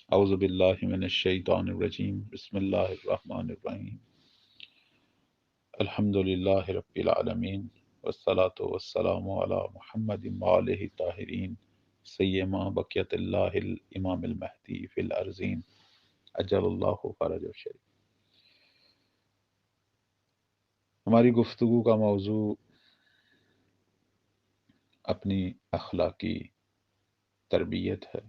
اعوذ باللہ من الشیطان الرجیم بسم اللہ الرحمن الرحیم الحمد للہ رب العالمین والصلاة والسلام علی محمد وآلہ الطاہرین سیما بقیت اللہ الامام المہدی فی الارضین اجل اللہ فرج الشریف۔ ہماری گفتگو کا موضوع اپنی اخلاقی تربیت ہے۔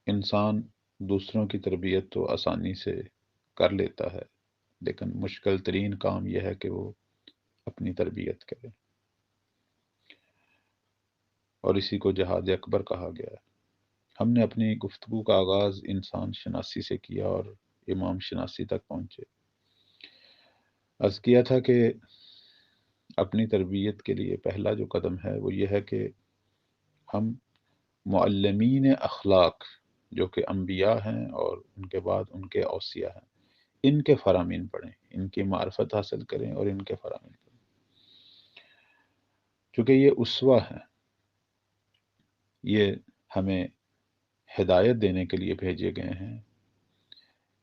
انسان دوسروں کی تربیت تو آسانی سے کر لیتا ہے، لیکن مشکل ترین کام یہ ہے کہ وہ اپنی تربیت کرے، اور اسی کو جہاد اکبر کہا گیا ہے۔ ہم نے اپنی گفتگو کا آغاز انسان شناسی سے کیا اور امام شناسی تک پہنچے۔ عرض کیا تھا کہ اپنی تربیت کے لیے پہلا جو قدم ہے وہ یہ ہے کہ ہم معلمین اخلاق جو کہ انبیاء ہیں اور ان کے بعد ان کے اوصیاء ہیں، ان کے فرامین پڑھیں، ان کی معرفت حاصل کریں اور ان کے فرامین پڑھیں، چونکہ یہ اسوہ ہیں، یہ ہمیں ہدایت دینے کے لیے بھیجے گئے ہیں۔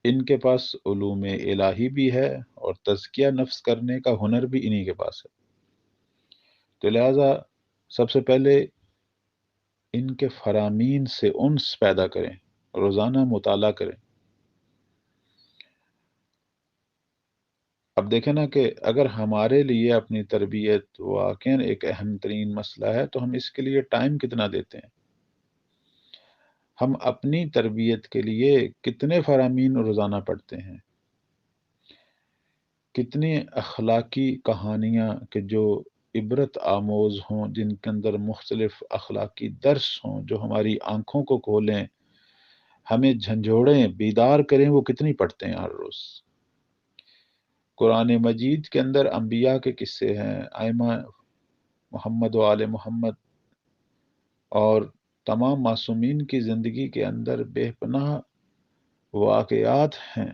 ان کے پاس علوم الہی بھی ہے اور تزکیہ نفس کرنے کا ہنر بھی انہی کے پاس ہے۔ تو لہٰذا سب سے پہلے ان کے فرامین سے انس پیدا کریں، روزانہ مطالعہ کریں۔ اب دیکھیں نا کہ اگر ہمارے لیے اپنی تربیت واقعاً ایک اہم ترین مسئلہ ہے تو ہم اس کے لیے ٹائم کتنا دیتے ہیں؟ ہم اپنی تربیت کے لیے کتنے فرامین روزانہ پڑھتے ہیں؟ کتنی اخلاقی کہانیاں کہ جو عبرت آموز ہوں، جن کے اندر مختلف اخلاقی درس ہوں، جو ہماری آنکھوں کو کھولیں، ہمیں جھنجھوڑیں، بیدار کریں، وہ کتنی پڑھتے ہیں ہر روز؟ قرآن مجید کے اندر انبیاء کے قصے ہیں، ائمہ محمد و آل محمد اور تمام معصومین کی زندگی کے اندر بے پناہ واقعات ہیں،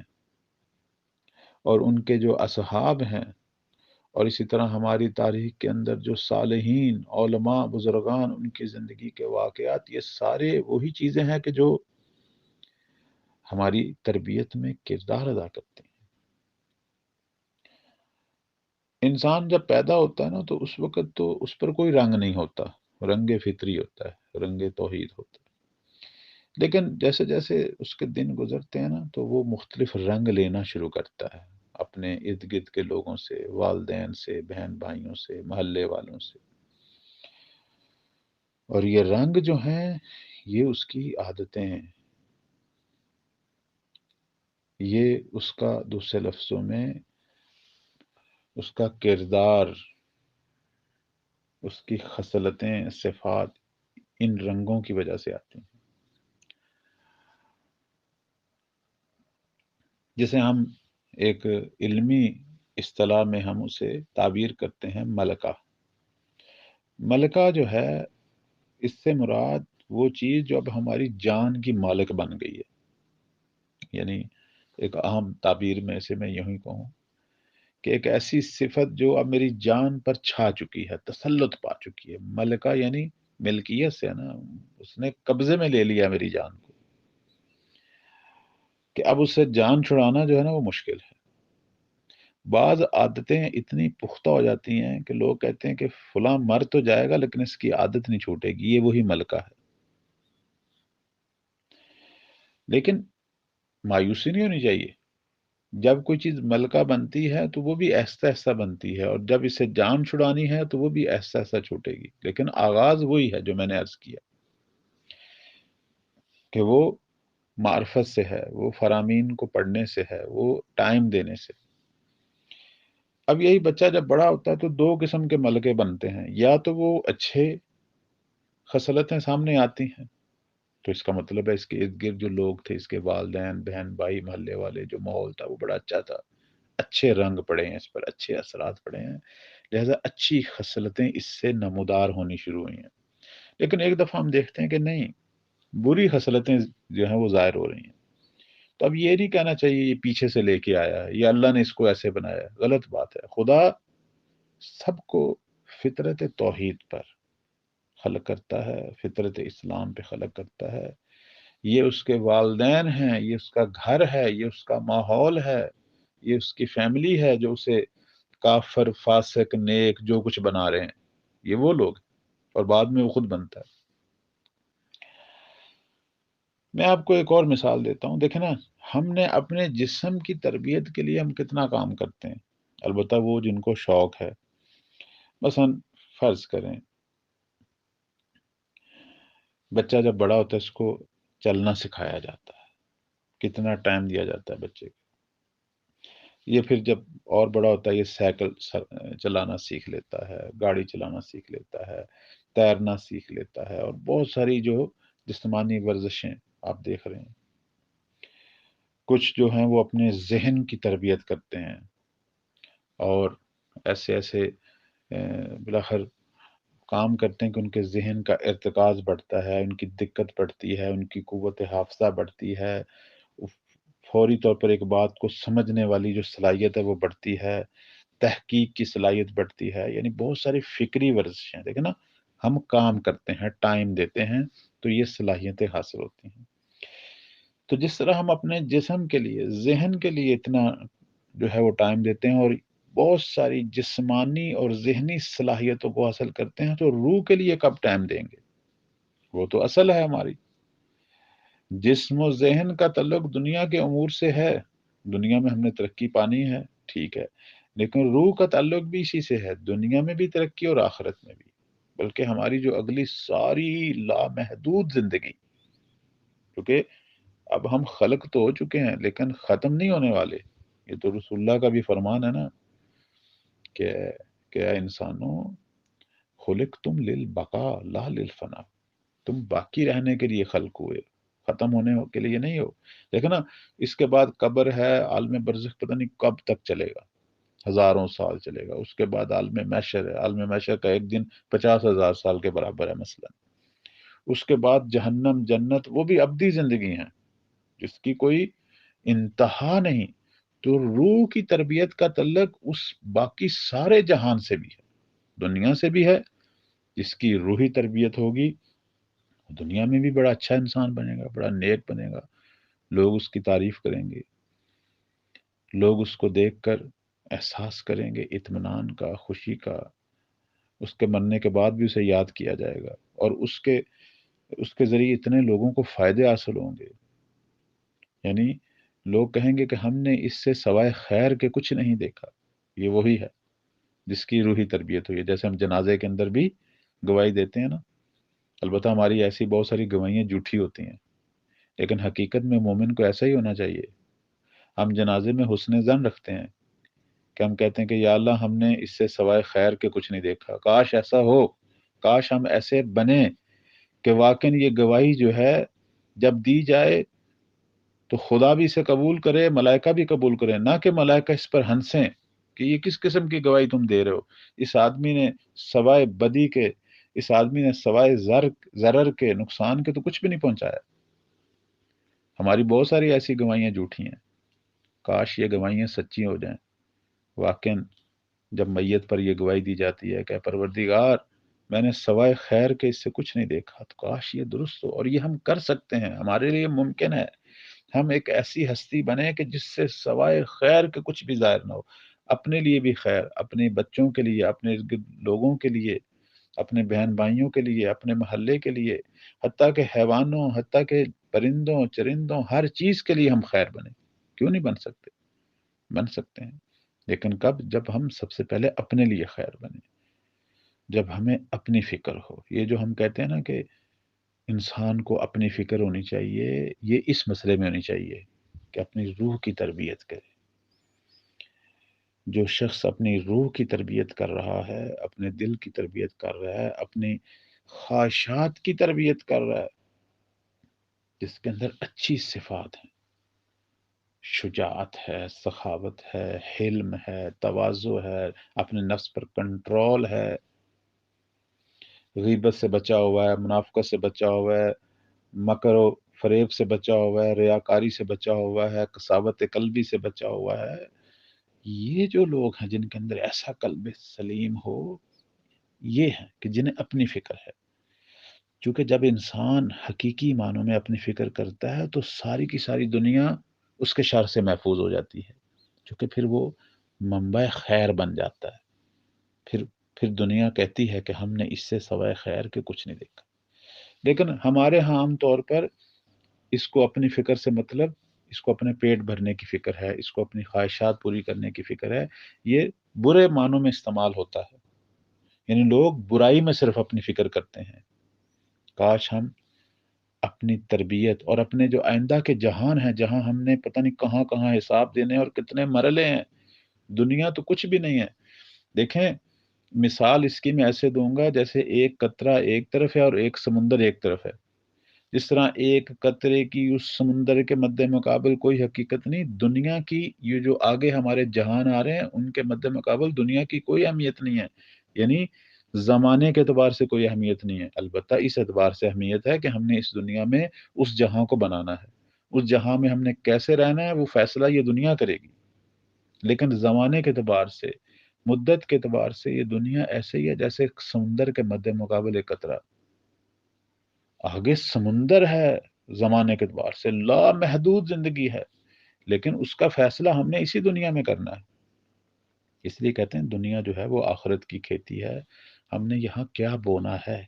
اور ان کے جو اصحاب ہیں، اور اسی طرح ہماری تاریخ کے اندر جو صالحین علماء بزرگان ان کی زندگی کے واقعات، یہ سارے وہی چیزیں ہیں کہ جو ہماری تربیت میں کردار ادا کرتے ہیں۔ انسان جب پیدا ہوتا ہے نا تو اس وقت تو اس پر کوئی رنگ نہیں ہوتا، رنگ فطری ہوتا ہے، رنگ توحید ہوتا ہے۔ لیکن جیسے جیسے اس کے دن گزرتے ہیں نا تو وہ مختلف رنگ لینا شروع کرتا ہے، اپنے ارد گرد کے لوگوں سے، والدین سے، بہن بھائیوں سے، محلے والوں سے، اور یہ رنگ جو ہیں یہ اس کی عادتیں ہیں، یہ اس کا دوسرے لفظوں میں اس کا کردار، اس کی خصلتیں، صفات ان رنگوں کی وجہ سے آتی ہیں، جسے ہم ایک علمی اصطلاح میں ہم اسے تعبیر کرتے ہیں ملکہ۔ ملکہ جو ہے، اس سے مراد وہ چیز جو اب ہماری جان کی مالک بن گئی ہے، یعنی ایک اہم تعبیر میں سے میں یوں ہی کہوں کہ ایک ایسی صفت جو اب میری جان پر چھا چکی ہے، تسلط پا چکی ہے۔ ملکہ یعنی ملکیت سے ہے نا، اس نے قبضے میں لے لیا میری جان کو، کہ اب اس سے جان چھڑانا جو ہے نا وہ مشکل ہے۔ بعض عادتیں اتنی پختہ ہو جاتی ہیں کہ لوگ کہتے ہیں کہ فلاں مر تو جائے گا لیکن اس کی عادت نہیں چھوٹے گی، یہ وہی ملکہ ہے۔ لیکن مایوسی نہیں ہونی چاہیے، جب کوئی چیز ملکہ بنتی ہے تو وہ بھی ایسا ایسا بنتی ہے، اور جب اسے جان چھڑانی ہے تو وہ بھی ایسا ایسا چھوٹے گی، لیکن آغاز وہی ہے جو میں نے عرض کیا کہ وہ معرفت سے ہے، وہ فرامین کو پڑھنے سے ہے، وہ ٹائم دینے سے۔ اب یہی بچہ جب بڑا ہوتا ہے تو دو قسم کے ملکے بنتے ہیں، یا تو وہ اچھے خصلتیں سامنے آتی ہیں، تو اس کا مطلب ہے اس کے ارد گرد جو لوگ تھے، اس کے والدین، بہن بھائی، محلے والے، جو ماحول تھا وہ بڑا اچھا تھا، اچھے رنگ پڑے ہیں اس پر، اچھے اثرات پڑے ہیں، لہذا اچھی خصلتیں اس سے نمودار ہونی شروع ہوئی ہیں۔ لیکن ایک دفعہ ہم دیکھتے ہیں کہ نہیں، بری خصلتیں جو ہیں وہ ظاہر ہو رہی ہیں، تو اب یہ نہیں کہنا چاہیے یہ پیچھے سے لے کے آیا ہے یا اللہ نے اس کو ایسے بنایا ہے، غلط بات ہے۔ خدا سب کو فطرت توحید پر، خلق کرتا ہے، فطرت اسلام پہ خلق کرتا ہے. یہ اس کے والدین ہیں، یہ اس کا گھر ہے، یہ اس کا ماحول ہے، یہ اس کی فیملی ہے جو اسے کافر، فاسق، نیک جو کچھ بنا رہے ہیں، یہ وہ لوگ ہیں، اور بعد میں وہ خود بنتا ہے. میں آپ کو ایک اور مثال دیتا ہوں. دیکھیں نا، ہم نے اپنے جسم کی تربیت کے لیے ہم کتنا کام کرتے ہیں. البتہ وہ جن کو شوق ہے، مثلا فرض کریں بچہ جب بڑا ہوتا ہے اس کو چلنا سکھایا جاتا ہے، کتنا ٹائم دیا جاتا ہے بچے کو. یہ پھر جب اور بڑا ہوتا ہے یہ سائیکل چلانا سیکھ لیتا ہے، گاڑی چلانا سیکھ لیتا ہے، تیرنا سیکھ لیتا ہے، اور بہت ساری جو جسمانی ورزشیں آپ دیکھ رہے ہیں. کچھ جو ہیں وہ اپنے ذہن کی تربیت کرتے ہیں، اور ایسے ایسے بلاخر کام کرتے ہیں کہ ان کے ذہن کا ارتکاز بڑھتا ہے، ان کی دقت بڑھتی ہے، ان کی قوت حافظہ بڑھتی ہے، فوری طور پر ایک بات کو سمجھنے والی جو صلاحیت ہے وہ بڑھتی ہے، تحقیق کی صلاحیت بڑھتی ہے. یعنی بہت ساری فکری ورزشیں. دیکھیں نا، ہم کام کرتے ہیں، ٹائم دیتے ہیں، تو یہ صلاحیتیں حاصل ہوتی ہیں. تو جس طرح ہم اپنے جسم کے لیے، ذہن کے لیے اتنا جو ہے وہ ٹائم دیتے ہیں، اور بہت ساری جسمانی اور ذہنی صلاحیتوں کو حاصل کرتے ہیں، تو روح کے لیے کب ٹائم دیں گے؟ وہ تو اصل ہے ہماری. جسم و ذہن کا تعلق دنیا کے امور سے ہے، دنیا میں ہم نے ترقی پانی ہے، ٹھیک ہے، لیکن روح کا تعلق بھی اسی سے ہے، دنیا میں بھی ترقی اور آخرت میں بھی. بلکہ ہماری جو اگلی ساری لامحدود زندگی، کیونکہ اب ہم خلق تو ہو چکے ہیں لیکن ختم نہیں ہونے والے. یہ تو رسول اللہ کا بھی فرمان ہے نا کہ اے انسانوں، خلق تم للبقاء لا للفنا، تم باقی رہنے کے لیے خلق ہوئے، ختم ہونے کے لیے نہیں ہو. دیکھو نا، اس کے بعد قبر ہے، عالم برزخ پتہ نہیں کب تک چلے گا، ہزاروں سال چلے گا. اس کے بعد عالم محشر ہے، عالم محشر کا ایک دن 50,000 سال کے برابر ہے مثلا. اس کے بعد جہنم، جنت، وہ بھی ابدی زندگی ہیں جس کی کوئی انتہا نہیں. تو روح کی تربیت کا تعلق اس باقی سارے جہان سے بھی ہے، دنیا سے بھی ہے. جس کی روحی تربیت ہوگی، دنیا میں بھی بڑا اچھا انسان بنے گا، بڑا نیک بنے گا، لوگ اس کی تعریف کریں گے، لوگ اس کو دیکھ کر احساس کریں گے اطمینان کا، خوشی کا. اس کے مرنے کے بعد بھی اسے یاد کیا جائے گا، اور اس کے ذریعے اتنے لوگوں کو فائدے حاصل ہوں گے. یعنی لوگ کہیں گے کہ ہم نے اس سے سوائے خیر کے کچھ نہیں دیکھا. یہ وہی ہے جس کی روحی تربیت ہوئی ہے. جیسے ہم جنازے کے اندر بھی گواہی دیتے ہیں نا، البتہ ہماری ایسی بہت ساری گواہیاں جھوٹی ہوتی ہیں، لیکن حقیقت میں مومن کو ایسا ہی ہونا چاہیے. ہم جنازے میں حسن ظن رکھتے ہیں کہ ہم کہتے ہیں کہ یا اللہ، ہم نے اس سے سوائے خیر کے کچھ نہیں دیکھا، کاش ایسا ہو، کاش ہم ایسے بنیں کہ واقعی یہ گواہی جو ہے جب دی جائے تو خدا بھی اسے قبول کرے، ملائکہ بھی قبول کرے، نہ کہ ملائکہ اس پر ہنسیں کہ یہ کس قسم کی گواہی تم دے رہے ہو. اس آدمی نے سوائے بدی کے، اس آدمی نے سوائے ضرر کے، نقصان کے تو کچھ بھی نہیں پہنچایا. ہماری بہت ساری ایسی گواہیاں جھوٹی ہیں. کاش یہ گواہیاں سچی ہو جائیں. واقعاً جب میت پر یہ گواہی دی جاتی ہے کہ پروردگار، میں نے سوائے خیر کے اس سے کچھ نہیں دیکھا، تو کاش یہ درست ہو. اور یہ ہم کر سکتے ہیں، ہمارے لیے ممکن ہے. ہم ایک ایسی ہستی بنے کہ جس سے سوائے خیر کے کچھ بھی ظاہر نہ ہو. اپنے لیے بھی خیر، اپنے بچوں کے لیے، اپنے لوگوں کے لیے، اپنے بہن بھائیوں کے لیے، اپنے محلے کے لیے، حتیٰ کہ حیوانوں، حتیٰ کہ پرندوں، چرندوں، ہر چیز کے لیے ہم خیر بنیں. کیوں نہیں بن سکتے؟ بن سکتے ہیں. لیکن کب؟ جب ہم سب سے پہلے اپنے لیے خیر بنیں، جب ہمیں اپنی فکر ہو. یہ جو ہم کہتے ہیں نا کہ انسان کو اپنی فکر ہونی چاہیے، یہ اس مسئلے میں ہونی چاہیے کہ اپنی روح کی تربیت کرے. جو شخص اپنی روح کی تربیت کر رہا ہے، اپنے دل کی تربیت کر رہا ہے، اپنی خواہشات کی تربیت کر رہا ہے، جس کے اندر اچھی صفات ہیں، شجاعت ہے، سخاوت ہے، حلم ہے، تواضع ہے، اپنے نفس پر کنٹرول ہے، غیبت سے بچا ہوا ہے، منافقت سے بچا ہوا ہے، مکر و فریب سے بچا ہوا ہے، ریاکاری سے بچا ہوا ہے، قساوت قلبی سے بچا ہوا ہے. یہ جو لوگ ہیں جن کے اندر ایسا قلب سلیم ہو، یہ ہیں کہ جنہیں اپنی فکر ہے. چونکہ جب انسان حقیقی معنوں میں اپنی فکر کرتا ہے تو ساری کی ساری دنیا اس کے شر سے محفوظ ہو جاتی ہے، چونکہ پھر وہ منبع خیر بن جاتا ہے۔ پھر پھر دنیا کہتی ہے کہ ہم نے اس سے سوائے خیر کے کچھ نہیں دیکھا۔ لیکن ہمارے ہاں عام طور پر اس کو اپنی فکر سے مطلب، اس کو اپنے پیٹ بھرنے کی فکر ہے، اس کو اپنی خواہشات پوری کرنے کی فکر ہے، یہ برے معنوں میں استعمال ہوتا ہے۔ یعنی لوگ برائی میں صرف اپنی فکر کرتے ہیں۔ کاش ہم اپنی تربیت اور اپنے جو آئندہ کے جہان ہیں، جہاں ہم نے پتہ نہیں کہاں کہاں حساب دینے اور کتنے مرحلے ہیں، دنیا تو کچھ بھی نہیں ہے۔ دیکھیں، مثال اس کی میں ایسے دوں گا جیسے ایک قطرہ ایک طرف ہے اور ایک سمندر ایک طرف ہے۔ جس طرح ایک قطرے کی اس سمندر کے مد مقابل کوئی حقیقت نہیں، دنیا کی یہ جو آگے ہمارے جہان آ رہے ہیں ان کے مد مقابل دنیا کی کوئی اہمیت نہیں ہے۔ یعنی زمانے کے اعتبار سے کوئی اہمیت نہیں ہے، البتہ اس اعتبار سے اہمیت ہے کہ ہم نے اس دنیا میں اس جہاں کو بنانا ہے، اس جہاں میں ہم نے کیسے رہنا ہے وہ فیصلہ یہ دنیا کرے گی۔ لیکن زمانے کے اعتبار سے، مدت کے اعتبار سے یہ دنیا ایسے ہی ہے جیسے سمندر کے مد مقابل ایک قطرہ۔ آگے سمندر ہے، زمانے کے اعتبار سے لامحدود زندگی ہے، لیکن اس کا فیصلہ ہم نے اسی دنیا میں کرنا ہے۔ اس لیے کہتے ہیں دنیا جو ہے وہ آخرت کی کھیتی ہے، ہم نے یہاں کیا بونا ہے،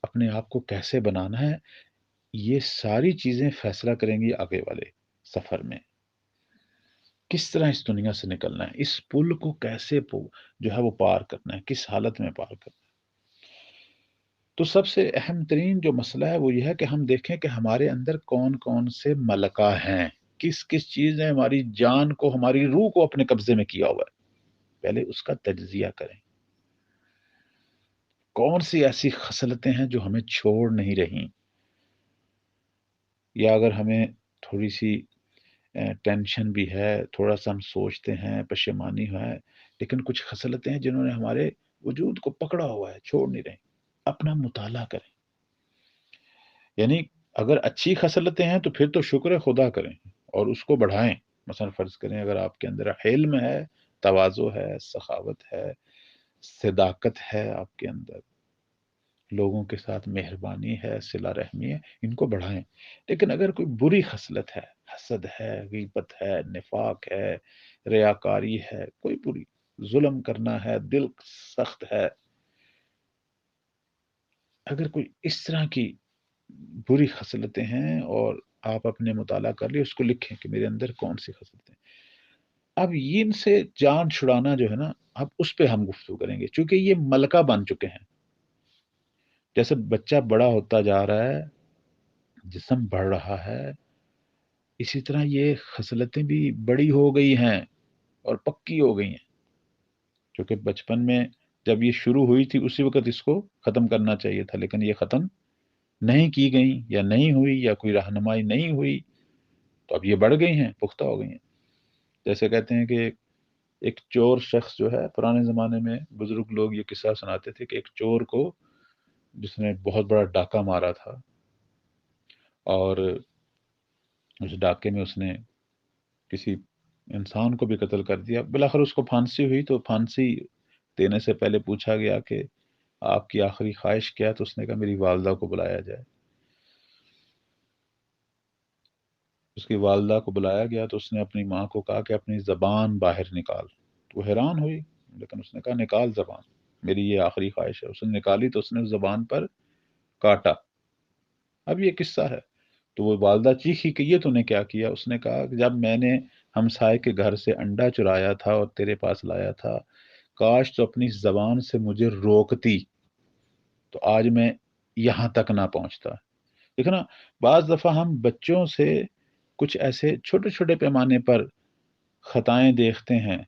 اپنے آپ کو کیسے بنانا ہے، یہ ساری چیزیں فیصلہ کریں گی آگے والے سفر میں۔ کس طرح اس دنیا سے نکلنا ہے، اس پل کو کیسے جو ہے وہ پار کرنا ہے، کس حالت میں پار کرنا ہے۔ تو سب سے اہم ترین جو مسئلہ ہے وہ یہ ہے کہ ہم دیکھیں کہ ہمارے اندر کون کون سے ملکہ ہیں، کس کس چیز نے ہماری جان کو، ہماری روح کو اپنے قبضے میں کیا ہوا ہے۔ پہلے اس کا تجزیہ کریں، کون سی ایسی خصلتیں ہیں جو ہمیں چھوڑ نہیں رہی، یا اگر ہمیں تھوڑی سی ٹینشن بھی ہے، تھوڑا سا ہم سوچتے ہیں، پشیمانی ہے، لیکن کچھ خصلتیں ہیں جنہوں نے ہمارے وجود کو پکڑا ہوا ہے، چھوڑ نہیں رہے۔ اپنا مطالعہ کریں، یعنی اگر اچھی خصلتیں ہیں تو پھر تو شکر خدا کریں اور اس کو بڑھائیں۔ مثلا فرض کریں اگر آپ کے اندر حلم ہے، تواضع ہے، سخاوت ہے، صداقت ہے، آپ کے اندر لوگوں کے ساتھ مہربانی ہے، صلہ رحمی ہے، ان کو بڑھائیں۔ لیکن اگر کوئی بری خصلت ہے، حسد ہے، غیبت ہے، نفاق ہے، ریاکاری ہے، کوئی بری، ظلم کرنا ہے، دل سخت ہے، اگر کوئی اس طرح کی بری خصلتیں ہیں اور آپ اپنے مطالعہ کر لیے، اس کو لکھیں کہ میرے اندر کون سی خصلتیں ہیں۔ اب ان سے جان چھڑانا جو ہے نا، اب اس پہ ہم گفتگو کریں گے، چونکہ یہ ملکہ بن چکے ہیں۔ جیسے بچہ بڑا ہوتا جا رہا ہے، جسم بڑھ رہا ہے، اسی طرح یہ خصلتیں بھی بڑی ہو گئی ہیں اور پکی ہو گئی ہیں، کیونکہ بچپن میں جب یہ شروع ہوئی تھی اسی وقت اس کو ختم کرنا چاہیے تھا، لیکن یہ ختم نہیں کی گئیں یا نہیں ہوئی یا کوئی رہنمائی نہیں ہوئی، تو اب یہ بڑھ گئی ہیں، پختہ ہو گئی ہیں۔ جیسے کہتے ہیں کہ ایک چور شخص جو ہے، پرانے زمانے میں بزرگ لوگ یہ قصہ سناتے تھے کہ ایک چور کو، جس نے بہت بڑا ڈاکہ مارا تھا اور اس ڈاکے میں اس نے کسی انسان کو بھی قتل کر دیا، بلاخر اس کو پھانسی ہوئی، تو پھانسی دینے سے پہلے پوچھا گیا کہ آپ کی آخری خواہش کیا ہے، تو اس نے کہا میری والدہ کو بلایا جائے۔ اس کی والدہ کو بلایا گیا تو اس نے اپنی ماں کو کہا کہ اپنی زبان باہر نکال، تو وہ حیران ہوئی، لیکن اس نے کہا نکال زبان، میری یہ آخری خواہش ہے۔ اس نے نکالی تو اس نے اس زبان پر کاٹا۔ اب یہ قصہ ہے، تو وہ والدہ چیخی کہ یہ تو نے کیا کیا؟ اس نے کہا کہ جب میں نے ہمسائے کے گھر سے انڈا چرایا تھا اور تیرے پاس لایا تھا، کاش تو اپنی زبان سے مجھے روکتی، تو آج میں یہاں تک نہ پہنچتا۔ دیکھنا، بعض دفعہ ہم بچوں سے کچھ ایسے چھوٹے چھوٹے پیمانے پر خطائیں دیکھتے ہیں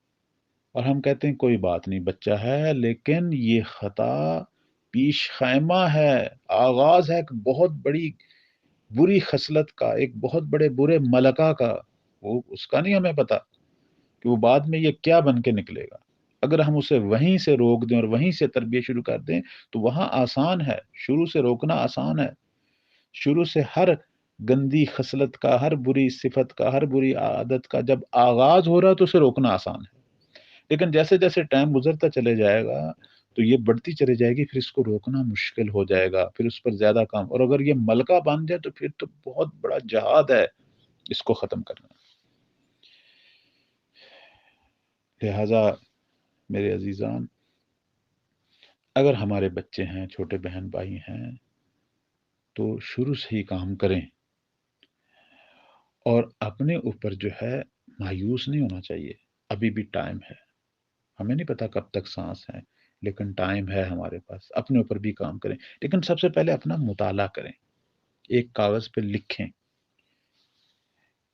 اور ہم کہتے ہیں کوئی بات نہیں، بچہ ہے، لیکن یہ خطا پیش خیمہ ہے، آغاز ہے ایک بہت بڑی بری خصلت کا، ایک بہت بڑے برے ملکہ کا۔ وہ اس کا نہیں ہمیں پتا کہ وہ بعد میں یہ کیا بن کے نکلے گا۔ اگر ہم اسے وہیں سے روک دیں اور وہیں سے تربیت شروع کر دیں تو وہاں آسان ہے، شروع سے روکنا آسان ہے۔ شروع سے ہر گندی خصلت کا، ہر بری صفت کا، ہر بری عادت کا جب آغاز ہو رہا ہے تو اسے روکنا آسان ہے، لیکن جیسے جیسے ٹائم گزرتا چلے جائے گا تو یہ بڑھتی چلی جائے گی، پھر اس کو روکنا مشکل ہو جائے گا، پھر اس پر زیادہ کام، اور اگر یہ ملکہ بن جائے تو پھر تو بہت بڑا جہاد ہے اس کو ختم کرنا۔ لہذا میرے عزیزان، اگر ہمارے بچے ہیں، چھوٹے بہن بھائی ہیں، تو شروع سے ہی کام کریں، اور اپنے اوپر جو ہے مایوس نہیں ہونا چاہیے۔ ابھی بھی ٹائم ہے، ہمیں نہیں پتا کب تک سانس ہے، لیکن ٹائم ہے ہمارے پاس، اپنے اوپر بھی کام کریں، لیکن سب سے پہلے اپنا مطالعہ کریں، ایک کاغذ پہ لکھیں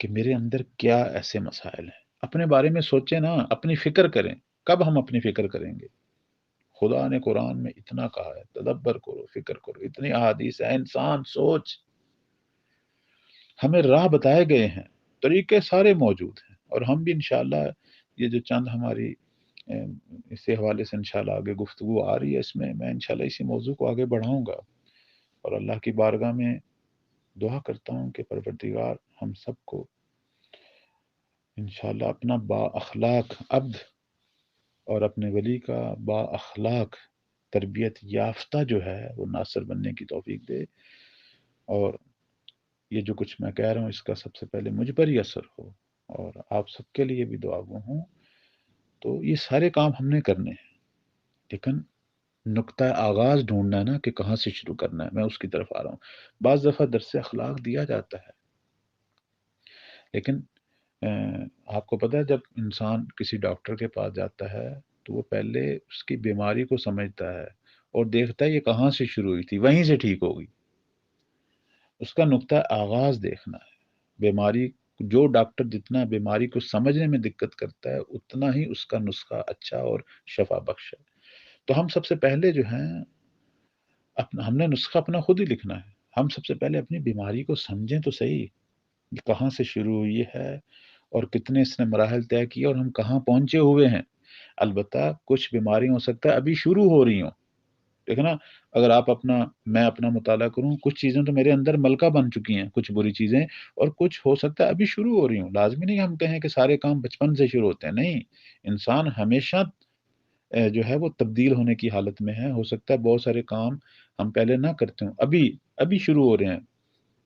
کہ میرے اندر کیا ایسے مسائل ہیں، اپنے بارے میں سوچیں نا، اپنی فکر کریں۔ کب ہم اپنی فکر کریں گے؟ خدا نے قرآن میں اتنا کہا ہے، تدبر کرو، فکر کرو، اتنی احادیث ہے، انسان سوچ، ہمیں راہ بتائے گئے ہیں، طریقے سارے موجود ہیں، اور ہم بھی انشاءاللہ یہ جو چند ہماری اسی حوالے سے انشاءاللہ آگے گفتگو آ رہی ہے، اس میں انشاءاللہ اسی موضوع کو آگے بڑھاؤں گا، اور اللہ کی بارگاہ میں دعا کرتا ہوں کہ پروردگار ہم سب کو انشاءاللہ اپنا با اخلاق عبد اور اپنے ولی کا با اخلاق تربیت یافتہ جو ہے وہ ناصر بننے کی توفیق دے، اور یہ جو کچھ میں کہہ رہا ہوں اس کا سب سے پہلے مجھ پر ہی اثر ہو، اور آپ سب کے لیے بھی دعا گو ہوں۔ تو یہ سارے کام ہم نے کرنے ہیں، لیکن نقطہ آغاز ڈھونڈنا ہے نا کہ کہاں سے شروع کرنا ہے، میں اس کی طرف آ رہا ہوں۔ بعض دفعہ درس اخلاق دیا جاتا ہے، لیکن آپ کو پتہ ہے جب انسان کسی ڈاکٹر کے پاس جاتا ہے تو وہ پہلے اس کی بیماری کو سمجھتا ہے اور دیکھتا ہے یہ کہاں سے شروع ہوئی تھی، وہیں سے ٹھیک ہوگی۔ اس کا نقطہ آغاز دیکھنا ہے۔ بیماری، جو ڈاکٹر جتنا بیماری کو سمجھنے میں دقت کرتا ہے اتنا ہی اس کا نسخہ اچھا اور شفا بخش ہے۔ تو ہم سب سے پہلے جو ہیں ہم نے نسخہ اپنا خود ہی لکھنا ہے۔ ہم سب سے پہلے اپنی بیماری کو سمجھیں تو صحیح، یہ کہاں سے شروع ہوئی ہے اور کتنے اس نے مراحل طے کیے اور ہم کہاں پہنچے ہوئے ہیں۔ البتہ کچھ بیماریاں ہو سکتا ہے ابھی شروع ہو رہی ہوں، دیکھنا، اگر میں اپنا مطالعہ کروں، کچھ چیزیں تو میرے اندر ملکہ بن چکی ہیں، کچھ بری چیزیں، اور کچھ ہو سکتا ہے ابھی شروع ہو رہی ہوں۔ لازمی نہیں ہم کہیں کہ سارے کام بچپن سے شروع ہوتے ہیں، نہیں، انسان ہمیشہ جو ہے وہ تبدیل ہونے کی حالت میں ہے۔ ہو سکتا ہے بہت سارے کام ہم پہلے نہ کرتے ہوں، ابھی شروع ہو رہے ہیں،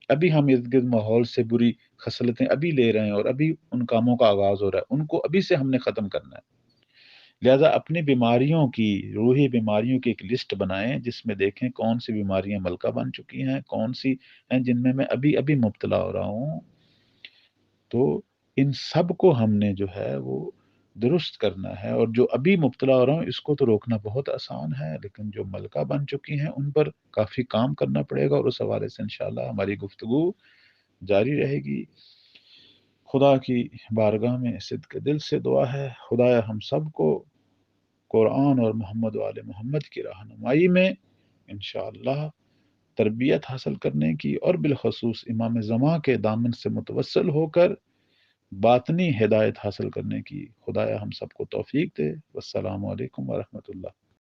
ابھی ہم ارد گرد ماحول سے بری خصلتیں ابھی لے رہے ہیں، اور ابھی ان کاموں کا آغاز ہو رہا ہے، ان کو ابھی سے ہم نے ختم کرنا ہے۔ لہذا اپنی بیماریوں کی، روحی بیماریوں کی ایک لسٹ بنائیں جس میں دیکھیں کون سی بیماریاں ملکہ بن چکی ہیں، کون سی ہیں جن میں ابھی مبتلا ہو رہا ہوں۔ تو ان سب کو ہم نے جو ہے وہ درست کرنا ہے، اور جو ابھی مبتلا ہو رہا ہوں اس کو تو روکنا بہت آسان ہے، لیکن جو ملکہ بن چکی ہیں ان پر کافی کام کرنا پڑے گا، اور اس حوالے سے انشاءاللہ ہماری گفتگو جاری رہے گی۔ خدا کی بارگاہ میں صدق دل سے دعا ہے، خدایا ہم سب کو قرآن اور محمد و آل محمد کی رہنمائی میں انشاءاللہ تربیت حاصل کرنے کی، اور بالخصوص امام زمان کے دامن سے متوسل ہو کر باطنی ہدایت حاصل کرنے کی خدایا ہم سب کو توفیق دے۔ والسلام علیکم ورحمۃ اللہ۔